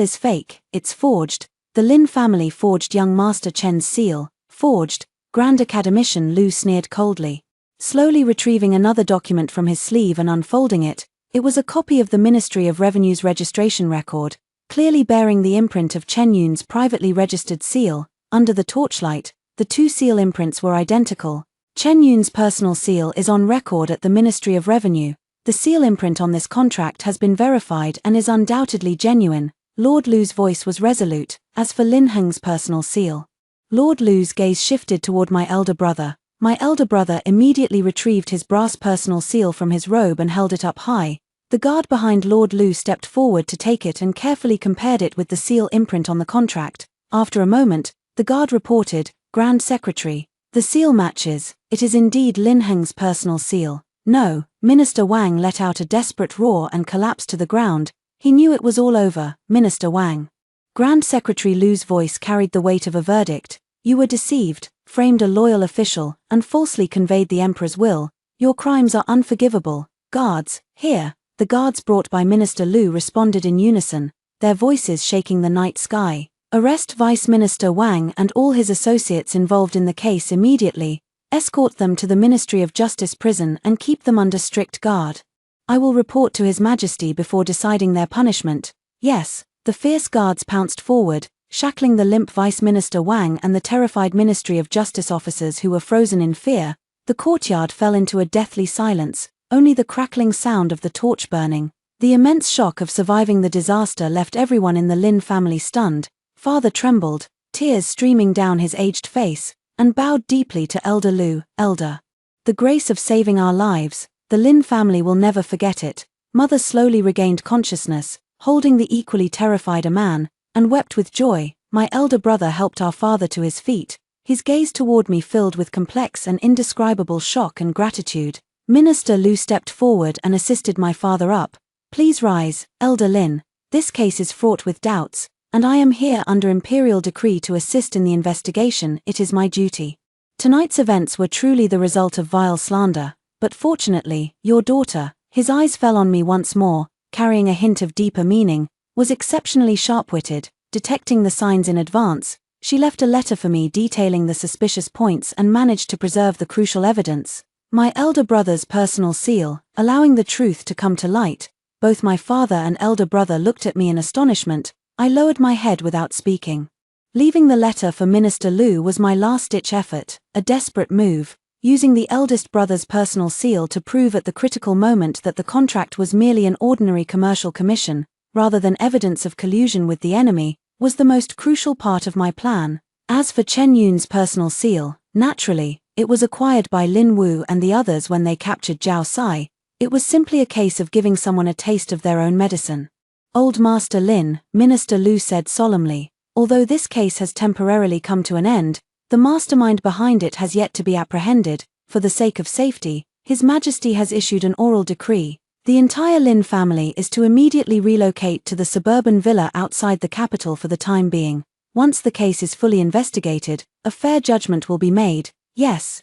is fake, it's forged. The Lin family forged young Master Chen's seal. Forged. Grand Academician Lu sneered coldly, slowly retrieving another document from his sleeve and unfolding it. It was a copy of the Ministry of Revenue's registration record, clearly bearing the imprint of Chen Yun's privately registered seal. Under the torchlight, the two seal imprints were identical. Chen Yun's personal seal is on record at the Ministry of Revenue. The seal imprint on this contract has been verified and is undoubtedly genuine. Lord Lu's voice was resolute. As for Lin Heng's personal seal, Lord Lu's gaze shifted toward my elder brother. My elder brother immediately retrieved his brass personal seal from his robe and held it up high. The guard behind Lord Lu stepped forward to take it and carefully compared it with the seal imprint on the contract. After a moment, the guard reported, "Grand Secretary, the seal matches, it is indeed Lin Heng's personal seal." "No." Minister Wang let out a desperate roar and collapsed to the ground. He knew it was all over. "Minister Wang." Grand Secretary Lu's voice carried the weight of a verdict. "You were deceived, framed a loyal official, and falsely conveyed the Emperor's will. Your crimes are unforgivable." "Guards, here!" The guards brought by Minister Lu responded in unison, their voices shaking the night sky. "Arrest Vice Minister Wang and all his associates involved in the case immediately. Escort them to the Ministry of Justice prison and keep them under strict guard. I will report to His Majesty before deciding their punishment." "Yes." The fierce guards pounced forward, shackling the limp Vice Minister Wang and the terrified Ministry of Justice officers who were frozen in fear. The courtyard fell into a deathly silence, only the crackling sound of the torch burning. The immense shock of surviving the disaster left everyone in the Lin family stunned. Father trembled, tears streaming down his aged face, and bowed deeply to Elder Lu. "Elder, the grace of saving our lives, the Lin family will never forget it." Mother slowly regained consciousness, holding the equally terrified man, and wept with joy. My elder brother helped our father to his feet, his gaze toward me filled with complex and indescribable shock and gratitude. Minister Lu stepped forward and assisted my father up. "Please rise, Elder Lin. This case is fraught with doubts, and I am here under imperial decree to assist in the investigation. It is my duty." Tonight's events were truly the result of vile slander, but fortunately, your daughter, his eyes fell on me once more, carrying a hint of deeper meaning, was exceptionally sharp-witted, detecting the signs in advance. She left a letter for me detailing the suspicious points and managed to preserve the crucial evidence. My elder brother's personal seal, allowing the truth to come to light. Both my father and elder brother looked at me in astonishment. I lowered my head without speaking. Leaving the letter for Minister Lu was my last-ditch effort, a desperate move, using the eldest brother's personal seal to prove at the critical moment that the contract was merely an ordinary commercial commission, rather than evidence of collusion with the enemy, was the most crucial part of my plan. As for Chen Yun's personal seal, naturally, it was acquired by Lin Wu and the others when they captured Zhao Sai. It was simply a case of giving someone a taste of their own medicine. "Old Master Lin," Minister Lu said solemnly, "although this case has temporarily come to an end, the mastermind behind it has yet to be apprehended. For the sake of safety, His Majesty has issued an oral decree. The entire Lin family is to immediately relocate to the suburban villa outside the capital for the time being. Once the case is fully investigated, a fair judgment will be made." Yes,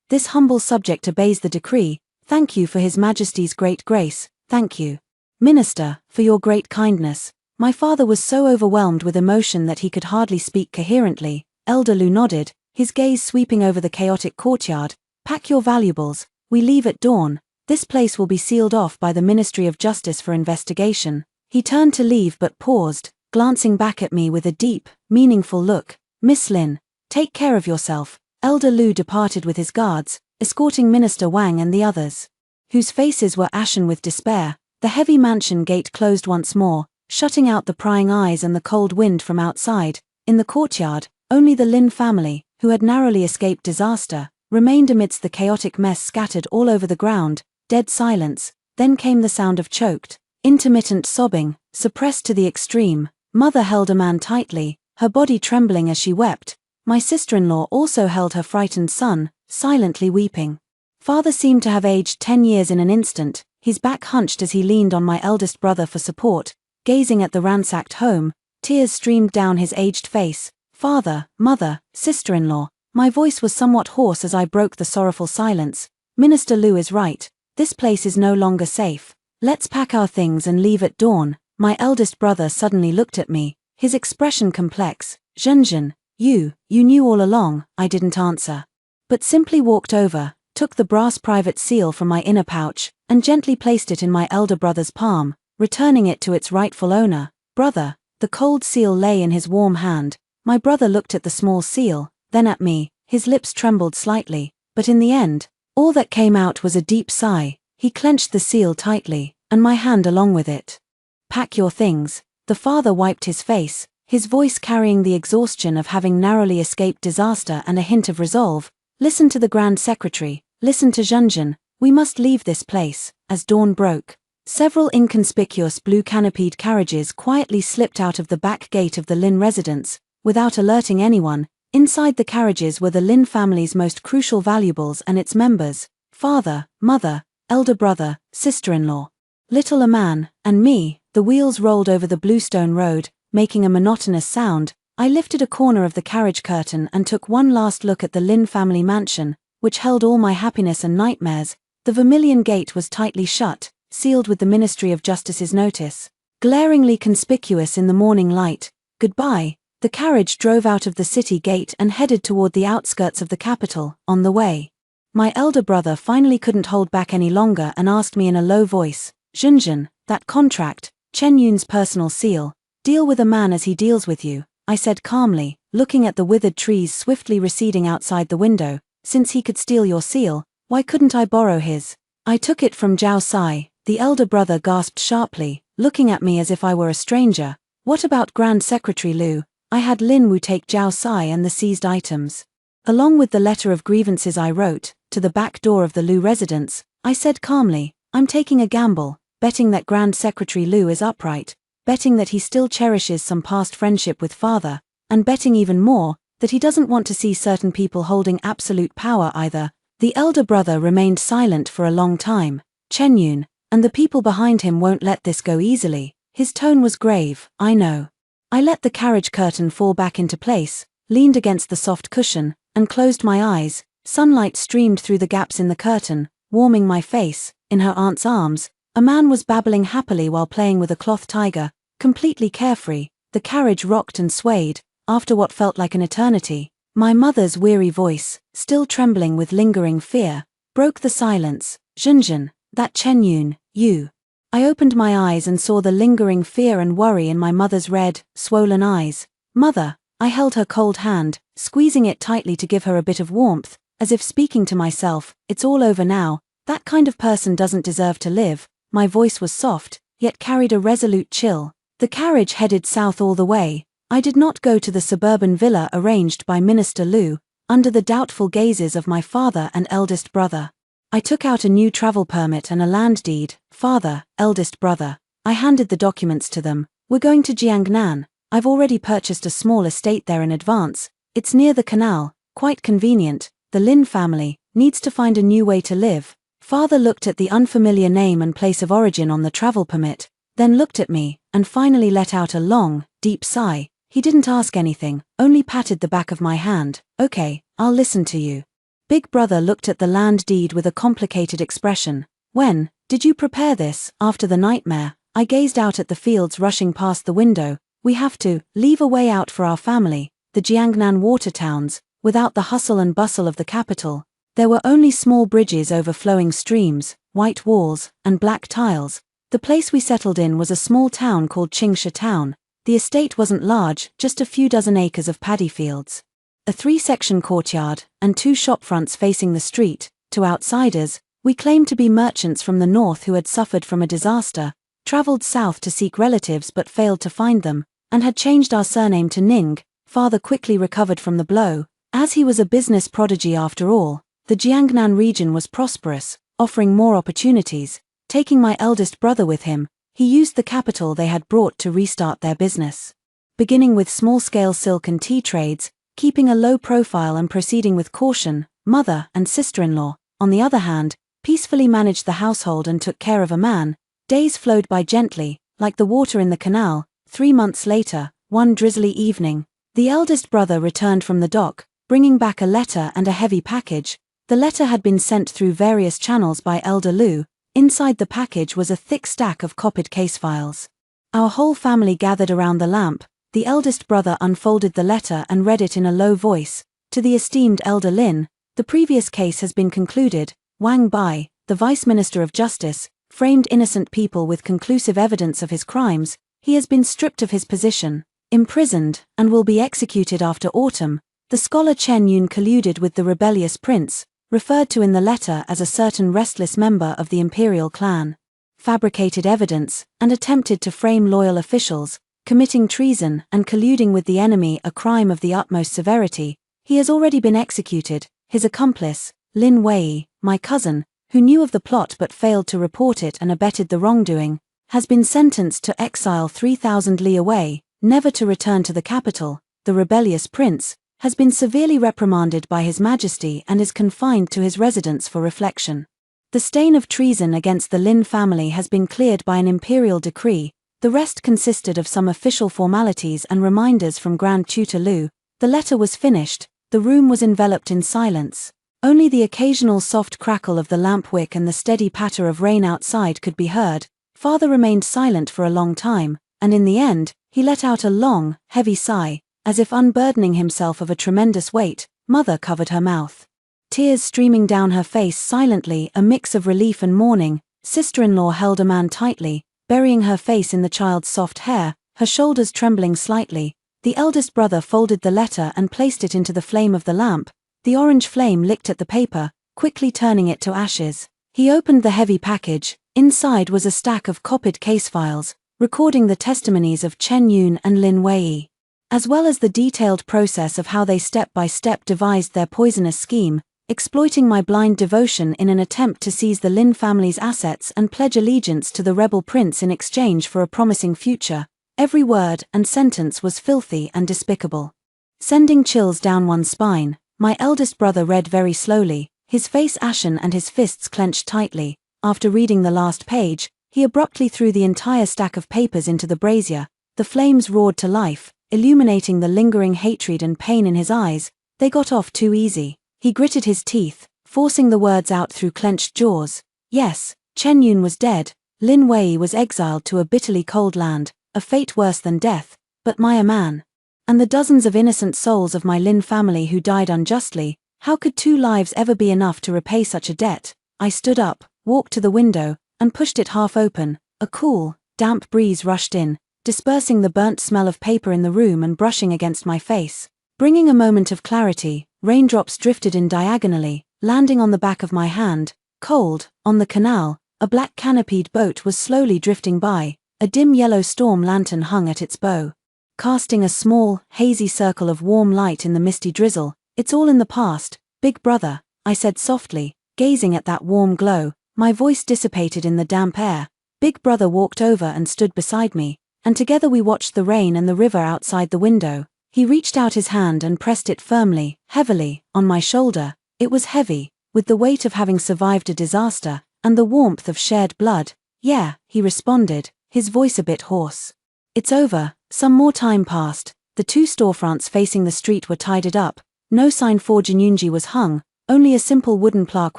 this humble subject obeys the decree. Thank you for His Majesty's great grace. Thank you, Minister, for your great kindness. My father was so overwhelmed with emotion that he could hardly speak coherently. Elder Lu nodded, his gaze sweeping over the chaotic courtyard. "Pack your valuables, we leave at dawn. This place will be sealed off by the Ministry of Justice for investigation." He turned to leave but paused, glancing back at me with a deep, meaningful look. "Miss Lin, take care of yourself." Elder Lu departed with his guards, escorting Minister Wang and the others, whose faces were ashen with despair. The heavy mansion gate closed once more, shutting out the prying eyes and the cold wind from outside. In the courtyard, only the Lin family, who had narrowly escaped disaster, remained amidst the chaotic mess scattered all over the ground. Dead silence. Then came the sound of choked, intermittent sobbing, suppressed to the extreme. Mother held a man tightly, her body trembling as she wept. My sister-in-law also held her frightened son, silently weeping. Father seemed to have aged 10 years in an instant, his back hunched as he leaned on my eldest brother for support, gazing at the ransacked home. Tears streamed down his aged face. "Father, mother, sister-in-law." My voice was somewhat hoarse as I broke the sorrowful silence. "Minister Lu is right. This place is no longer safe. Let's pack our things and leave at dawn." My eldest brother suddenly looked at me, his expression complex. "Zhenzhen, you knew all along." I didn't answer, but simply walked over, took the brass private seal from my inner pouch, and gently placed it in my elder brother's palm, returning it to its rightful owner. "Brother." The cold seal lay in his warm hand. My brother looked at the small seal, then at me, his lips trembled slightly, but in the end, all that came out was a deep sigh. He clenched the seal tightly, and my hand along with it. "Pack your things." The father wiped his face, his voice carrying the exhaustion of having narrowly escaped disaster and a hint of resolve. "Listen to the Grand Secretary, listen to Zhenzhen. We must leave this place." As dawn broke, several inconspicuous blue-canopied carriages quietly slipped out of the back gate of the Lin residence, without alerting anyone. Inside the carriages were the Lin family's most crucial valuables and its members: father, mother, elder brother, sister-in-law, little man, and me. The wheels rolled over the bluestone road, making a monotonous sound. I lifted a corner of the carriage curtain and took one last look at the Lin family mansion, which held all my happiness and nightmares. The vermilion gate was tightly shut, sealed with the Ministry of Justice's notice, glaringly conspicuous in the morning light. Goodbye. The carriage drove out of the city gate and headed toward the outskirts of the capital. On the way, my elder brother finally couldn't hold back any longer and asked me in a low voice, "Junjun, that contract, Chen Yun's personal seal, deal with a man as he deals with you," I said calmly, looking at the withered trees swiftly receding outside the window. "Since he could steal your seal, why couldn't I borrow his?" "I took it from Zhao Sai," the elder brother gasped sharply, looking at me as if I were a stranger. "What about Grand Secretary Liu?" "I had Lin Wu take Zhao Sai and the seized items, along with the letter of grievances I wrote, to the back door of the Liu residence," I said calmly. "I'm taking a gamble, betting that Grand Secretary Liu is upright, betting that he still cherishes some past friendship with father, and betting even more, that he doesn't want to see certain people holding absolute power either." The elder brother remained silent for a long time. "Chen Yun, and the people behind him won't let this go easily." His tone was grave. "I know." I let the carriage curtain fall back into place, leaned against the soft cushion, and closed my eyes. Sunlight streamed through the gaps in the curtain, warming my face. In her aunt's arms, a man was babbling happily while playing with a cloth tiger, completely carefree. The carriage rocked and swayed, after what felt like an eternity. My mother's weary voice, still trembling with lingering fear, broke the silence. "Junjun, that Chen Yun, you." I opened my eyes and saw the lingering fear and worry in my mother's red, swollen eyes. "Mother," I held her cold hand, squeezing it tightly to give her a bit of warmth, as if speaking to myself. "It's all over now. That kind of person doesn't deserve to live." My voice was soft, yet carried a resolute chill. The carriage headed south all the way. I did not go to the suburban villa arranged by Minister Liu, under the doubtful gazes of my father and eldest brother. I took out a new travel permit and a land deed. "Father, eldest brother," I handed the documents to them. "We're going to Jiangnan. I've already purchased a small estate there in advance. It's near the canal, quite convenient. The Lin family needs to find a new way to live." Father looked at the unfamiliar name and place of origin on the travel permit, then looked at me, and finally let out a long, deep sigh. He didn't ask anything, only patted the back of my hand. "Okay, I'll listen to you." Big brother looked at the land deed with a complicated expression. "When did you prepare this?" "After the nightmare." I gazed out at the fields rushing past the window. "We have to leave a way out for our family, the Jiangnan water towns, without the hustle and bustle of the capital." There were only small bridges over flowing streams, white walls, and black tiles. The place we settled in was a small town called Qingsha Town. The estate wasn't large, just a few dozen acres of paddy fields, a 3-section courtyard, and 2 shopfronts facing the street. To outsiders, we claimed to be merchants from the north who had suffered from a disaster, traveled south to seek relatives but failed to find them, and had changed our surname to Ning. Father quickly recovered from the blow, as he was a business prodigy after all. The Jiangnan region was prosperous, offering more opportunities. Taking my eldest brother with him, he used the capital they had brought to restart their business. Beginning with small-scale silk and tea trades, keeping a low profile and proceeding with caution, mother and sister-in-law, on the other hand, peacefully managed the household and took care of a man. Days flowed by gently, like the water in the canal. 3 months later, one drizzly evening, the eldest brother returned from the dock, bringing back a letter and a heavy package. The letter had been sent through various channels by Elder Liu. Inside the package was a thick stack of copied case files. Our whole family gathered around the lamp. The eldest brother unfolded the letter and read it in a low voice. "To the esteemed Elder Lin, the previous case has been concluded. Wang Bai, the Vice Minister of Justice, framed innocent people with conclusive evidence of his crimes. He has been stripped of his position, imprisoned, and will be executed after autumn. The scholar Chen Yun colluded with the rebellious prince, referred to in the letter as a certain restless member of the imperial clan, fabricated evidence, and attempted to frame loyal officials, committing treason and colluding with the enemy, a crime of the utmost severity. He has already been executed. His accomplice, Lin Wei, my cousin, who knew of the plot but failed to report it and abetted the wrongdoing, has been sentenced to exile 3,000 li away, never to return to the capital." the rebellious prince, has been severely reprimanded by His Majesty and is confined to his residence for reflection. The stain of treason against the Lin family has been cleared by an imperial decree. The rest consisted of some official formalities and reminders from Grand Tutor Lu. The letter was finished, the room was enveloped in silence. Only the occasional soft crackle of the lamp wick and the steady patter of rain outside could be heard. Father remained silent for a long time, and in the end, he let out a long, heavy sigh, as if unburdening himself of a tremendous weight. Mother covered her mouth. Tears streaming down her face silently, a mix of relief and mourning. Sister-in-law held a man tightly, burying her face in the child's soft hair, her shoulders trembling slightly. The eldest brother folded the letter and placed it into the flame of the lamp. The orange flame licked at the paper, quickly turning it to ashes. He opened the heavy package. Inside was a stack of copied case files, recording the testimonies of Chen Yun and Lin Wei, as well as the detailed process of how they step by step devised their poisonous scheme, exploiting my blind devotion in an attempt to seize the Lin family's assets and pledge allegiance to the rebel prince in exchange for a promising future. Every word and sentence was filthy and despicable, sending chills down one's spine. My eldest brother read very slowly, his face ashen and his fists clenched tightly. After reading the last page, he abruptly threw the entire stack of papers into the brazier. The flames roared to life, illuminating the lingering hatred and pain in his eyes. They got off too easy. He gritted his teeth, forcing the words out through clenched jaws. Yes, Chen Yun was dead. Lin Wei was exiled to a bitterly cold land, a fate worse than death. But my man, and the dozens of innocent souls of my Lin family who died unjustly, how could 2 lives ever be enough to repay such a debt? I stood up, walked to the window, and pushed it half open. A cool, damp breeze rushed in, dispersing the burnt smell of paper in the room and brushing against my face. Bringing a moment of clarity, raindrops drifted in diagonally, landing on the back of my hand. Cold, on the canal, a black canopied boat was slowly drifting by. A dim yellow storm lantern hung at its bow, casting a small, hazy circle of warm light in the misty drizzle. It's all in the past, big brother, I said softly, gazing at that warm glow. My voice dissipated in the damp air. Big brother walked over and stood beside me, and together we watched the rain and the river outside the window. He reached out his hand and pressed it firmly, heavily, on my shoulder. It was heavy, with the weight of having survived a disaster, and the warmth of shared blood. Yeah, he responded, his voice a bit hoarse. It's over. Some more time passed. The 2 storefronts facing the street were tidied up. No sign for Jinyunji was hung, only a simple wooden plaque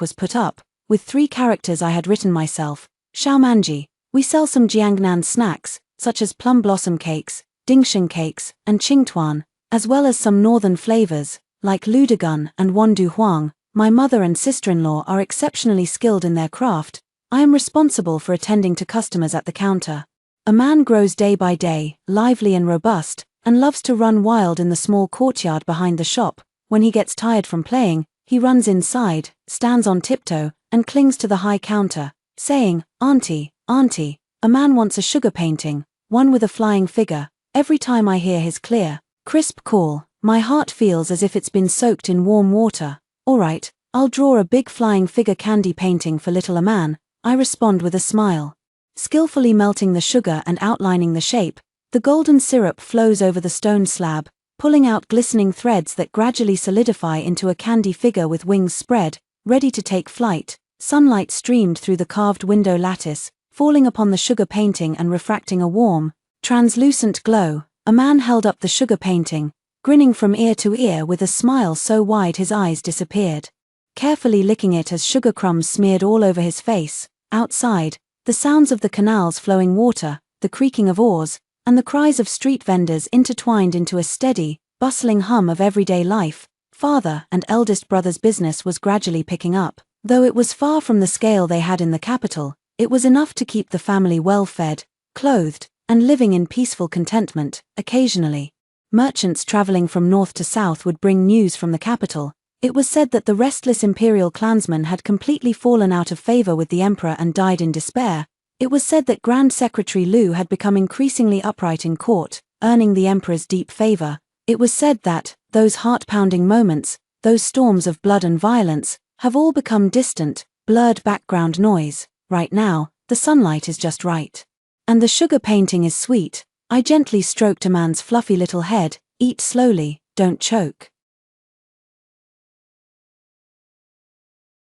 was put up, with 3 characters I had written myself. Xiaomanji, we sell some Jiangnan snacks, such as plum blossom cakes, Dingsheng cakes, and Qingtuan, as well as some northern flavors, like Ludegun and Wandu Huang. My mother and sister-in-law are exceptionally skilled in their craft. I am responsible for attending to customers at the counter. A man grows day by day, lively and robust, and loves to run wild in the small courtyard behind the shop. When he gets tired from playing, he runs inside, stands on tiptoe, and clings to the high counter, saying, "Auntie, auntie, a man wants a sugar painting, one with a flying figure." Every time I hear his clear, crisp call, my heart feels as if it's been soaked in warm water. "All right, I'll draw a big flying figure candy painting for little man," I respond with a smile. Skillfully melting the sugar and outlining the shape, the golden syrup flows over the stone slab, pulling out glistening threads that gradually solidify into a candy figure with wings spread, ready to take flight. Sunlight streamed through the carved window lattice, falling upon the sugar painting and refracting a warm, translucent glow. A man held up the sugar painting, grinning from ear to ear with a smile so wide his eyes disappeared, carefully licking it as sugar crumbs smeared all over his face. Outside, the sounds of the canal's flowing water, the creaking of oars, and the cries of street vendors intertwined into a steady, bustling hum of everyday life. Father and eldest brother's business was gradually picking up. Though it was far from the scale they had in the capital, it was enough to keep the family well fed, clothed, and living in peaceful contentment. Occasionally, merchants traveling from north to south would bring news from the capital. It was said that the restless imperial clansman had completely fallen out of favor with the emperor and died in despair. It was said that Grand Secretary Lu had become increasingly upright in court, earning the emperor's deep favor. It was said that those heart-pounding moments, those storms of blood and violence, have all become distant, blurred background noise. Right now, the sunlight is just right. And the sugar painting is sweet. I gently stroked a man's fluffy little head. Eat slowly, don't choke.